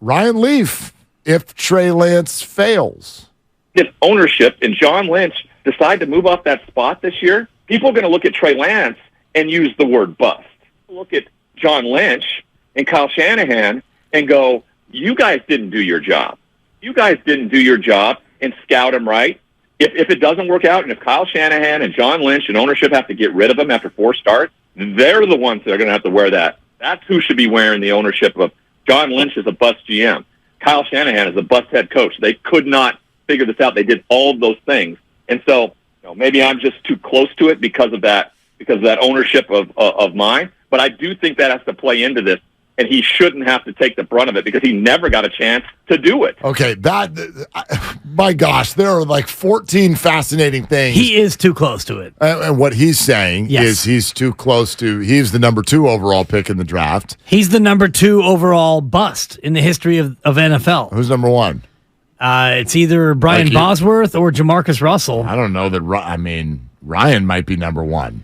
Ryan Leaf, if Trey Lance fails. If ownership and John Lynch decide to move off that spot this year, people are going to look at Trey Lance and use the word bust. Look at John Lynch and Kyle Shanahan and go, you guys didn't do your job. You guys didn't do your job and scout him right. If it doesn't work out, and if Kyle Shanahan and John Lynch and ownership have to get rid of him after 4 starts, they're the ones that are going to have to wear that. That's who should be wearing the ownership of John Lynch is a bust GM. Kyle Shanahan is a bust head coach. They could not figure this out. They did all of those things. And so maybe I'm just too close to it because of that ownership of mine. But I do think that has to play into this. And he shouldn't have to take the brunt of it because he never got a chance to do it. Okay, my gosh, there are like 14 fascinating things. He is too close to it. And what he's saying is he's too close to, he's the number 2 overall pick in the draft. He's the number 2 overall bust in the history of NFL. Who's number 1? It's either Brian Bosworth or Jamarcus Russell. I don't know that, Ryan might be number 1.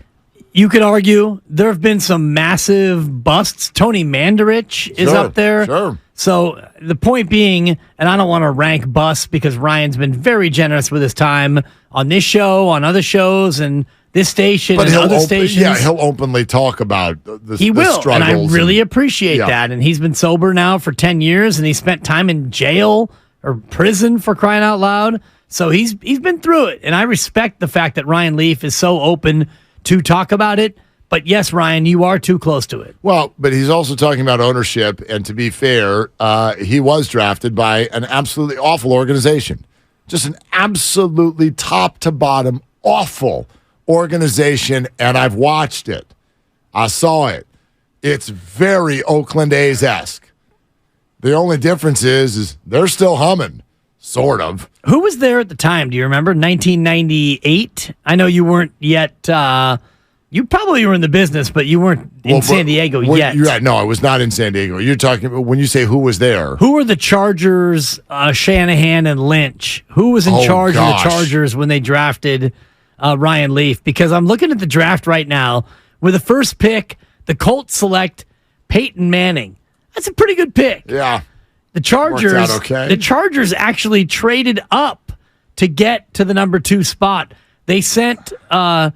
You could argue there have been some massive busts. Tony Mandarich is up there. Sure. So the point being, and I don't want to rank busts because Ryan's been very generous with his time on this show, on other shows, and this station and other stations. Yeah, he'll openly talk about the He will, struggles. and I really appreciate that. And he's been sober now for 10 years, and he spent time in jail or prison for crying out loud. So he's been through it, and I respect the fact that Ryan Leaf is so open to talk about it. But yes, Ryan, you are too close to it. Well, but he's also talking about ownership, and to be fair, he was drafted by an absolutely awful organization. Just an absolutely top-to-bottom awful organization, and I've watched it. I saw it. It's very Oakland A's-esque. The only difference is they're still humming, sort of. Who was there at the time? Do you remember? 1998? I know you weren't yet. You probably were in the business, but you weren't in San Diego yet. You're right. No, I was not in San Diego. You're talking about when you say who was there. Who were the Chargers, Shanahan and Lynch? Who was in charge of the Chargers when they drafted Ryan Leaf? Because I'm looking at the draft right now. With the first pick, the Colts select Peyton Manning. That's a pretty good pick. Yeah. The Chargers actually traded up to get to the number 2 spot. They sent a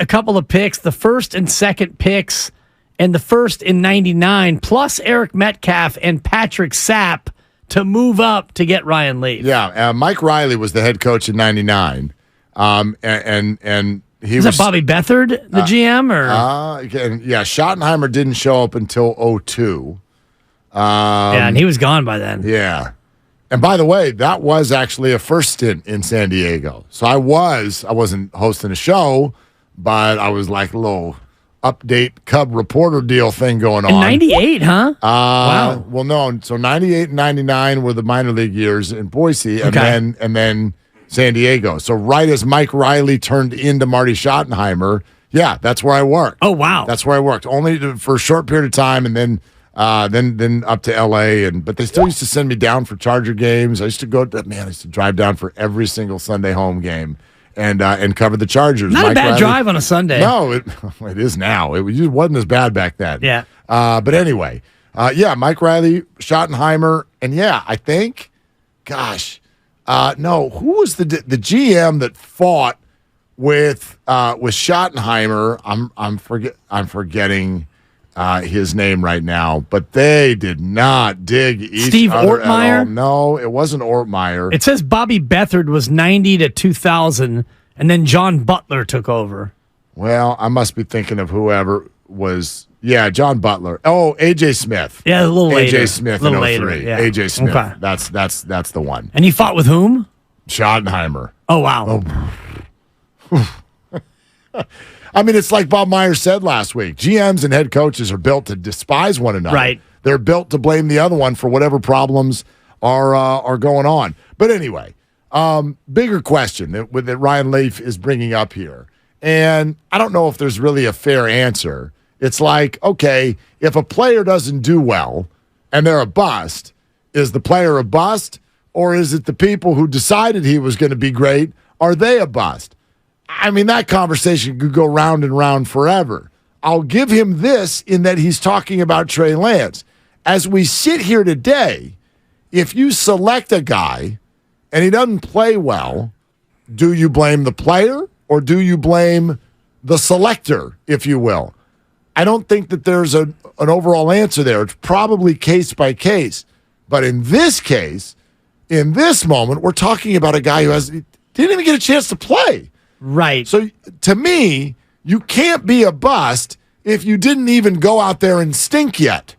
couple of picks, the first and second picks, and the first in 99, plus Eric Metcalf and Patrick Sapp to move up to get Ryan Leaf. Yeah, Mike Riley was the head coach in 99, and he was that Bobby Beathard, the GM, or Schottenheimer didn't show up until 2002. And he was gone by then. Yeah. And by the way, that was actually a first stint in San Diego. So I wasn't hosting a show, but I was like a little update Cub reporter deal thing going on. In 98, huh? Wow. Well, no. So 98 and 99 were the minor league years in Boise, and then San Diego. So right as Mike Riley turned into Marty Schottenheimer, that's where I worked. Oh, wow. That's where I worked. Only for a short period of time, and then up to L.A. But they still used to send me down for Charger games. I used to drive down for every single Sunday home game and cover the Chargers. Not a bad drive on a Sunday. No, it is now. It wasn't as bad back then. Yeah. But anyway, Mike Riley, Schottenheimer, and I think, who was the GM that fought with Schottenheimer? I'm forgetting his name right now, but they did not dig each Steve other Ortmeyer? at all. No, it wasn't Ortmeyer. It says Bobby Beathard was 90 to 2000, and then John Butler took over. Well, I must be thinking of whoever was. Yeah, John Butler. Oh, A.J. Smith. Yeah, a little later. A.J. Smith in 03. Yeah. A.J. Smith. Okay. That's the one. And he fought with whom? Schottenheimer. Oh, wow. I mean, it's like Bob Myers said last week. GMs and head coaches are built to despise one another. Right. They're built to blame the other one for whatever problems are going on. But anyway, bigger question that Ryan Leaf is bringing up here. And I don't know if there's really a fair answer. It's like, okay, if a player doesn't do well and they're a bust, is the player a bust? Or is it the people who decided he was going to be great? Are they a bust? I mean, that conversation could go round and round forever. I'll give him this in that he's talking about Trey Lance. as we sit here today, if you select a guy and he doesn't play well, do you blame the player or do you blame the selector, if you will? I don't think that there's an overall answer there. It's probably case by case. But in this case, in this moment, we're talking about a guy who didn't even get a chance to play. Right. So to me, you can't be a bust if you didn't even go out there and stink yet.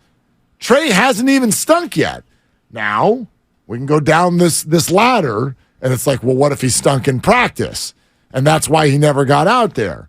Trey hasn't even stunk yet. Now, we can go down this ladder, and it's like, well, what if he stunk in practice? And that's why he never got out there.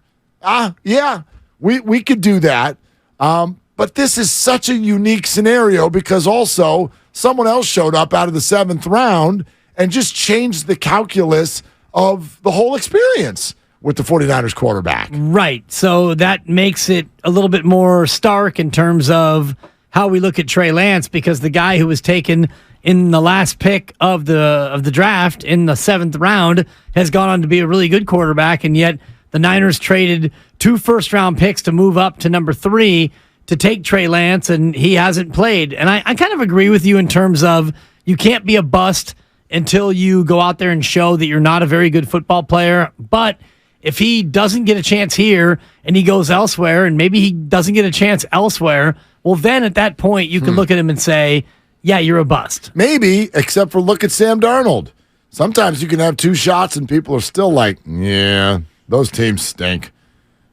Yeah, we could do that. But this is such a unique scenario because also someone else showed up out of the 7th round and just changed the calculus of the whole experience with the 49ers quarterback. Right. So that makes it a little bit more stark in terms of how we look at Trey Lance, because the guy who was taken in the last pick of the draft in the 7th round has gone on to be a really good quarterback, and yet the Niners traded 2 first-round picks to move up to number 3 to take Trey Lance, and he hasn't played. And I kind of agree with you in terms of you can't be a bust until you go out there and show that you're not a very good football player. But if he doesn't get a chance here and he goes elsewhere, and maybe he doesn't get a chance elsewhere, well, then at that point you can look at him and say, yeah, you're a bust. Maybe, except for look at Sam Darnold. Sometimes you can have 2 shots and people are still like, yeah, those teams stink.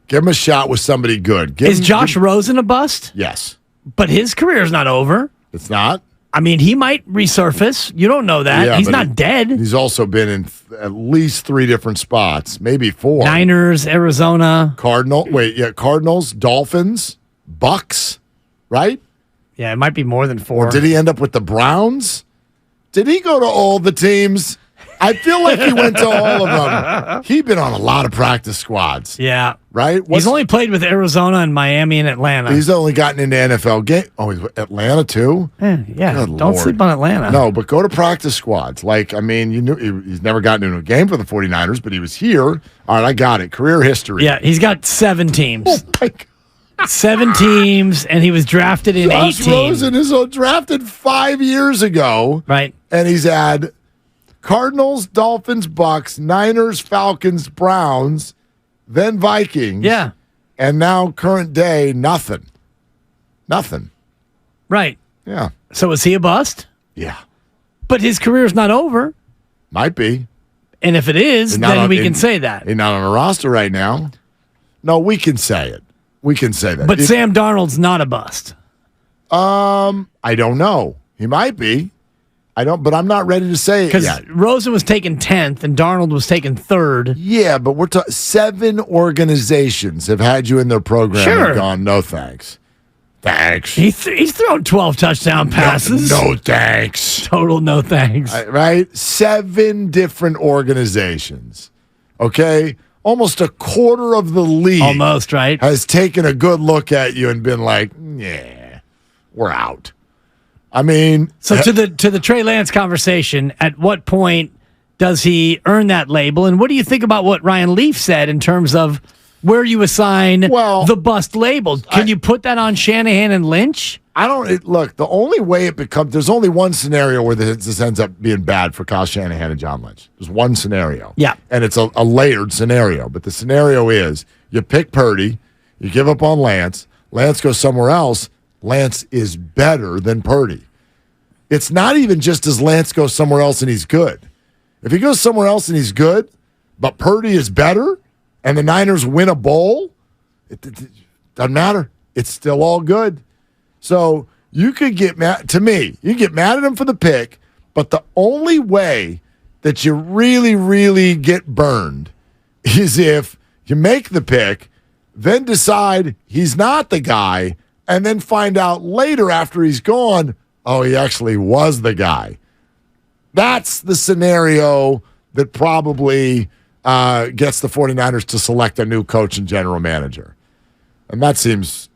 Give him a shot with somebody good. Is Josh Rosen a bust? Yes. But his career's not over. It's not? I mean, he might resurface. You don't know that. Yeah, he's not dead. He's also been in at least 3 different spots, maybe 4. Niners, Arizona. Cardinals, Dolphins, Bucks, right? Yeah, it might be more than 4. Or did he end up with the Browns? Did he go to all the teams? I feel like he went to all of them. He'd been on a lot of practice squads. Yeah. Right? He's only played with Arizona and Miami and Atlanta. He's only gotten into NFL games. Oh, he's Atlanta too? Yeah. Good Don't Lord. sleep on Atlanta. No, but go to practice squads. Like, I mean, you knew he's never gotten into a game for the 49ers, but he was here. All right, I got it. Career history. Yeah, he's got 7 teams. Oh, my God. 7 teams, and he was drafted in Josh 18. Rosen is drafted 5 years ago. Right. And he's had Cardinals, Dolphins, Bucks, Niners, Falcons, Browns, then Vikings. Yeah. And now, current day, nothing. Nothing. Right. Yeah. So is he a bust? Yeah. But his career's not over. Might be. And if it is, then we can say that. He's not on a roster right now. No, we can say it. We can say that. But Sam Darnold's not a bust. I don't know. He might be. But I'm not ready to say it yet. Because Rosen was taken 10th and Darnold was taken 3rd. Yeah, but we're talking 7 organizations have had you in their program and gone, no thanks. Thanks. He's thrown 12 touchdown passes. No thanks. Total no thanks. Right? 7 different organizations. Okay? Almost a quarter of the league. Almost, right? Has taken a good look at you and been like, yeah, we're out. I mean, so to the Trey Lance conversation, at what point does he earn that label? And what do you think about what Ryan Leaf said in terms of where you assign the bust label? Can you put that on Shanahan and Lynch? Look, the only way it becomes, there's only one scenario where this ends up being bad for Kyle Shanahan and John Lynch. There's one scenario. Yeah. And it's a layered scenario. But the scenario is you pick Purdy, you give up on Lance goes somewhere else, Lance is better than Purdy. It's not even just as Lance goes somewhere else and he's good. If he goes somewhere else and he's good, but Purdy is better and the Niners win a bowl, it doesn't matter. It's still all good. So you could get mad, to me, you get mad at him for the pick, but the only way that you really, really get burned is if you make the pick, then decide he's not the guy, and then find out later after he's gone, oh, he actually was the guy. That's the scenario that probably gets the 49ers to select a new coach and general manager. And that seems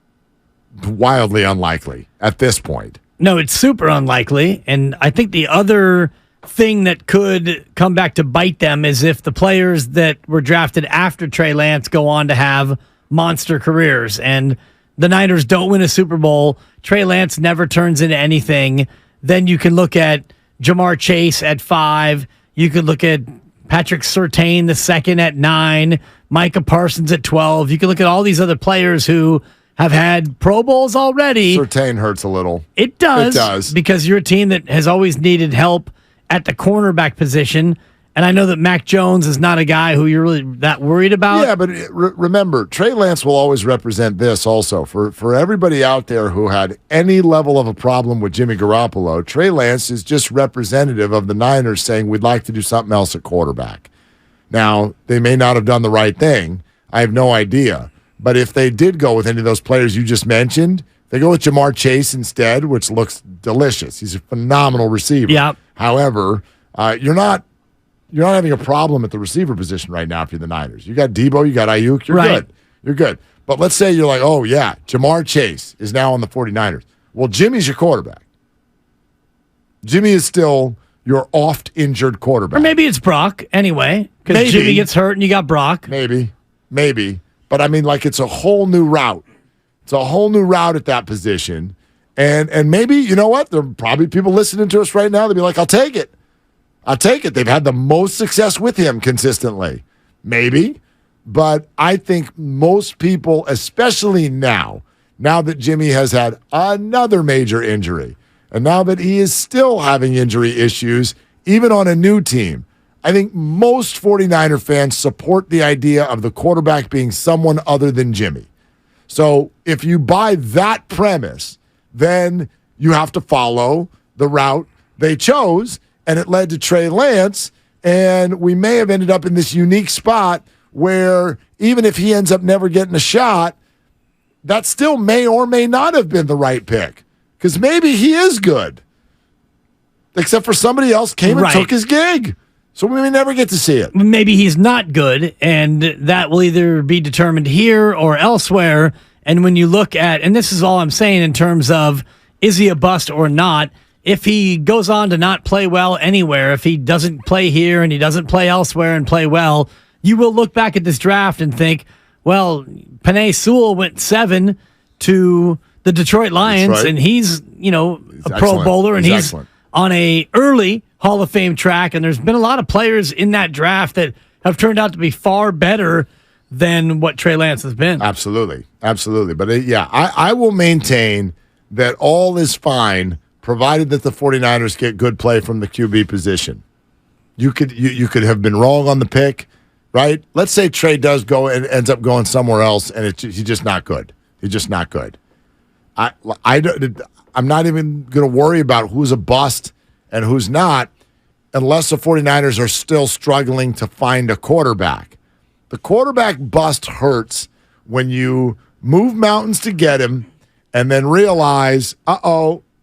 wildly unlikely at this point. No, it's super unlikely. And I think the other thing that could come back to bite them is if the players that were drafted after Trey Lance go on to have monster careers. And the Niners don't win a Super Bowl, Trey Lance never turns into anything, then you can look at Jamar Chase at 5. You could look at Patrick Surtain the second at 9, Micah Parsons at 12. You can look at all these other players who have had Pro Bowls already. Surtain hurts a little. It does. Because you're a team that has always needed help at the cornerback position. And I know that Mac Jones is not a guy who you're really that worried about. Yeah, but remember, Trey Lance will always represent this also. For everybody out there who had any level of a problem with Jimmy Garoppolo, Trey Lance is just representative of the Niners saying we'd like to do something else at quarterback. Now, they may not have done the right thing. I have no idea. But if they did go with any of those players you just mentioned, they go with Jamar Chase instead, which looks delicious. He's a phenomenal receiver. Yeah. However, you're not having a problem at the receiver position right now if you're the Niners. You got Debo, you got Ayuk, you're good. You're good. But let's say you're like, oh, yeah, Jamar Chase is now on the 49ers. Well, Jimmy's your quarterback. Jimmy is still your oft-injured quarterback. Or maybe it's Brock anyway, because Jimmy gets hurt and you got Brock. Maybe. But, I mean, like, it's a whole new route. It's a whole new route at that position. And maybe, you know what? There are probably people listening to us right now. They'll be like, I'll take it. They've had the most success with him consistently. Maybe. But I think most people, especially now that Jimmy has had another major injury, and now that he is still having injury issues, even on a new team, I think most 49er fans support the idea of the quarterback being someone other than Jimmy. So if you buy that premise, then you have to follow the route they chose, and it led to Trey Lance, and we may have ended up in this unique spot where even if he ends up never getting a shot, that still may or may not have been the right pick, because maybe he is good, except for somebody else came and took his gig. So we may never get to see it. Maybe he's not good, and that will either be determined here or elsewhere. And when you look at, and this is all I'm saying in terms of, is he a bust or not? If he goes on to not play well anywhere, if he doesn't play here and he doesn't play elsewhere and play well, you will look back at this draft and think, well, Penei Sewell went 7 to the Detroit Lions, and he's, a Pro Bowler, and he's on a early Hall of Fame track, and there's been a lot of players in that draft that have turned out to be far better than what Trey Lance has been. Absolutely. But I will maintain that all is fine provided that the 49ers get good play from the QB position. You could have been wrong on the pick, right? Let's say Trey does go and ends up going somewhere else, and he's just not good. He's just not good. I'm not even going to worry about who's a bust and who's not unless the 49ers are still struggling to find a quarterback. The quarterback bust hurts when you move mountains to get him and then realize,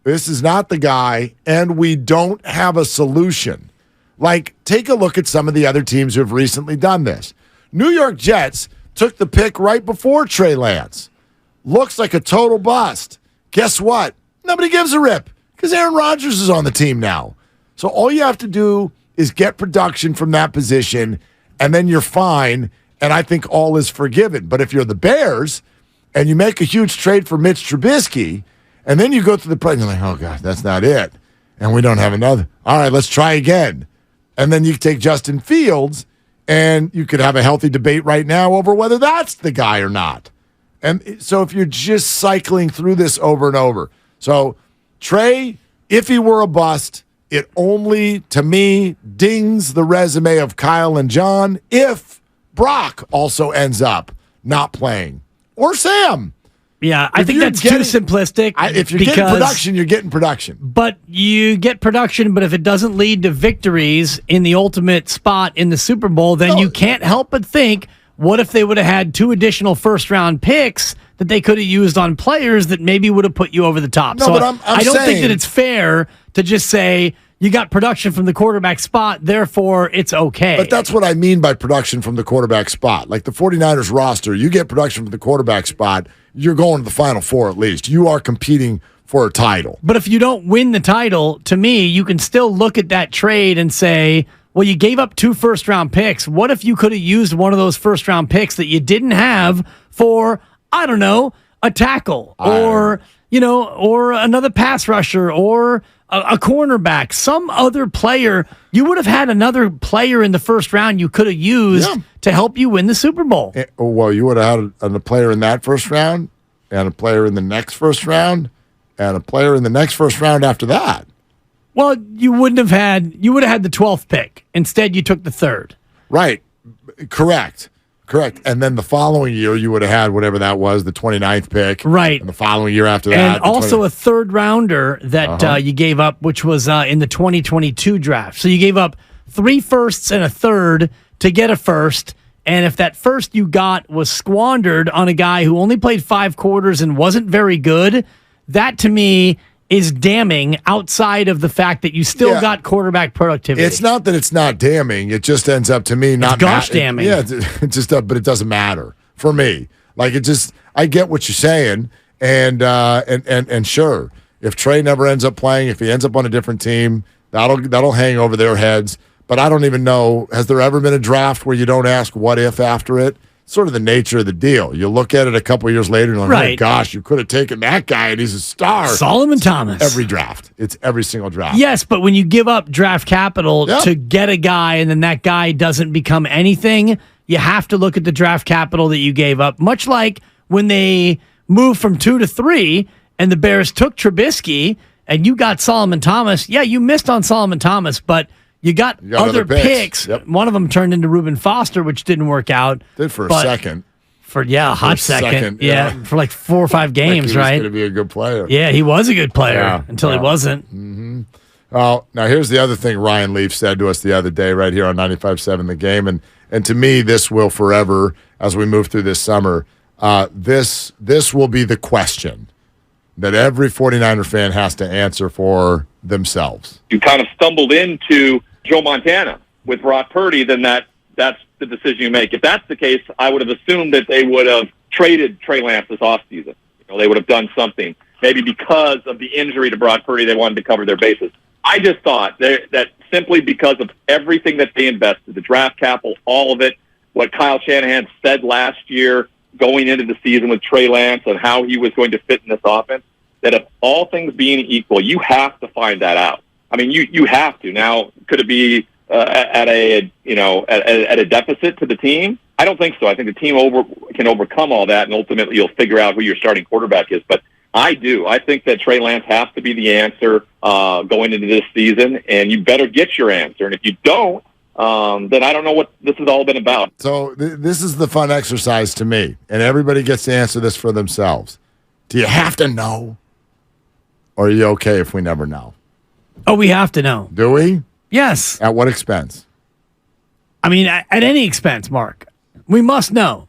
this is not the guy, and we don't have a solution. Like, take a look at some of the other teams who have recently done this. New York Jets took the pick right before Trey Lance. Looks like a total bust. Guess what? Nobody gives a rip because Aaron Rodgers is on the team now. So all you have to do is get production from that position, and then you're fine, and I think all is forgiven. But if you're the Bears and you make a huge trade for Mitch Trubisky, and then you go through the play, and you're like, oh, gosh, that's not it, and we don't have another. All right, let's try again. And then you take Justin Fields, and you could have a healthy debate right now over whether that's the guy or not. And so if you're just cycling through this over and over. So Trey, if he were a bust, it only, to me, dings the resume of Kyle and John if Brock also ends up not playing. Or Sam. Yeah, I think that's too simplistic. If you're getting production, you're getting production. But you get production, but if it doesn't lead to victories in the ultimate spot in the Super Bowl, then you can't help but think, what if they would have had 2 additional first-round picks that they could have used on players that maybe would have put you over the top? No, but I don't think that it's fair to just say you got production from the quarterback spot, therefore it's okay. But that's what I mean by production from the quarterback spot. Like the 49ers roster, you get production from the quarterback spot, you're going to the Final Four at least. You are competing for a title. But if you don't win the title, to me, you can still look at that trade and say, well, you gave up 2 first-round picks. What if you could have used one of those first-round picks that you didn't have for, I don't know, a tackle or another pass rusher or a cornerback, some other player. You would have had another player in the first round you could have used to help you win the Super Bowl. Well, you would have had a player in that first round and a player in the next first round and a player in the next first round after that. Well, you would have had the 12th pick. Instead, you took the 3rd. Right. Correct. And then the following year, you would have had whatever that was, the 29th pick. Right. And the following year after that. And also a 3rd rounder that you gave up, which was in the 2022 draft. So you gave up 3 firsts and a 3rd to get a 1st. And if that 1st you got was squandered on a guy who only played 5 quarters and wasn't very good, that to me is damning outside of the fact that you still got quarterback productivity. It's not that it's not damning. It just ends up to me not damning. Yeah, it just but it doesn't matter for me. Like I get what you're saying, and sure, if Trey never ends up playing, if he ends up on a different team, that'll hang over their heads. But I don't even know, has there ever been a draft where you don't ask what if after it? Sort of the nature of the deal. You look at it a couple of years later and you're like, oh gosh, you could have taken that guy and he's a star. Solomon Thomas. Every draft. It's every single draft. Yes, but when you give up draft capital to get a guy and then that guy doesn't become anything, you have to look at the draft capital that you gave up. Much like when they moved from 2 to 3 and the Bears took Trubisky and you got Solomon Thomas. Yeah, you missed on Solomon Thomas, but you got other picks. Yep. One of them turned into Reuben Foster, which didn't work out. Did for a second. For a hot second. Yeah, for like 4 or 5 games, right? He was going to be a good player. Yeah, he was a good player until he wasn't. Mm-hmm. Well, now here's the other thing Ryan Leaf said to us the other day right here on 95.7 The Game, and to me this will forever, as we move through this summer, this will be the question that every 49er fan has to answer for themselves. You kind of stumbled into Joe Montana with Brock Purdy, then that's the decision you make. If that's the case, I would have assumed that they would have traded Trey Lance this offseason. They would have done something. Maybe because of the injury to Brock Purdy, they wanted to cover their bases. I just thought that simply because of everything that they invested, the draft capital, all of it, what Kyle Shanahan said last year going into the season with Trey Lance and how he was going to fit in this offense, that if all things being equal, you have to find that out. I mean, you have to. Now, could it be at a deficit to the team? I don't think so. I think the team can overcome all that, and ultimately you'll figure out who your starting quarterback is. But I do. I think that Trey Lance has to be the answer going into this season, and you better get your answer. And if you don't, then I don't know what this has all been about. So this is the fun exercise to me, and everybody gets to answer this for themselves. Do you have to know, or are you okay if we never know? Oh, we have to know. Do we? Yes. At what expense? I mean, at any expense, Mark. We must know.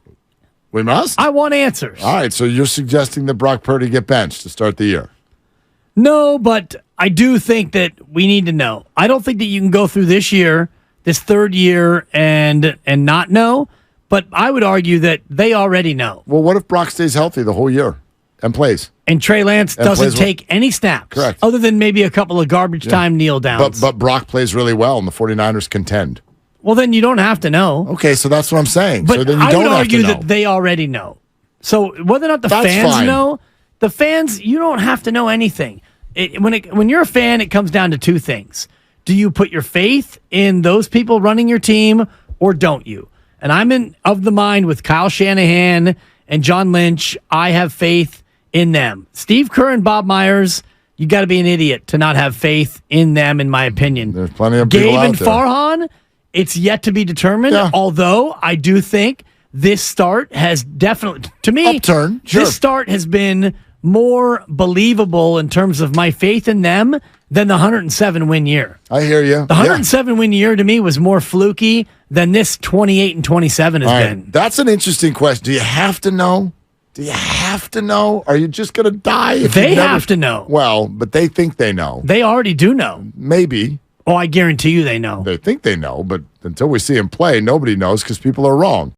We must? I want answers. All right, so you're suggesting that Brock Purdy get benched to start the year? No, but I do think that we need to know. I don't think that you can go through this year, this 3rd year, and not know, but I would argue that they already know. Well, what if Brock stays healthy the whole year and plays? And Trey Lance doesn't take any snaps. Correct. Other than maybe a couple of garbage time kneel downs. But Brock plays really well, and the 49ers contend. Well, then you don't have to know. Okay, so that's what I'm saying. But so then you I don't would argue have to know. that they already know. So whether or not that's fans fine. know, the fans, you don't have to know anything. When you're a fan, it comes down to 2 things. Do you put your faith in those people running your team, or don't you? And I'm of the mind with Kyle Shanahan and John Lynch. I have faith in them. Steve Kerr and Bob Myers, you got to be an idiot to not have faith in them, in my opinion. There's plenty of people out Gabe and there. Farhan, it's yet to be determined, although I do think this start has definitely, to me, upturn. Sure. This start has been more believable in terms of my faith in them than the 107-win year. I hear you. The 107-win year to me was more fluky than this 28-27 has been. That's an interesting question. Do you have to know? Do you have to know? Are you just going to die? If they have to know. Well, but they think they know. They already do know. Maybe. Oh, I guarantee you they know. They think they know, but until we see them play, nobody knows because people are wrong.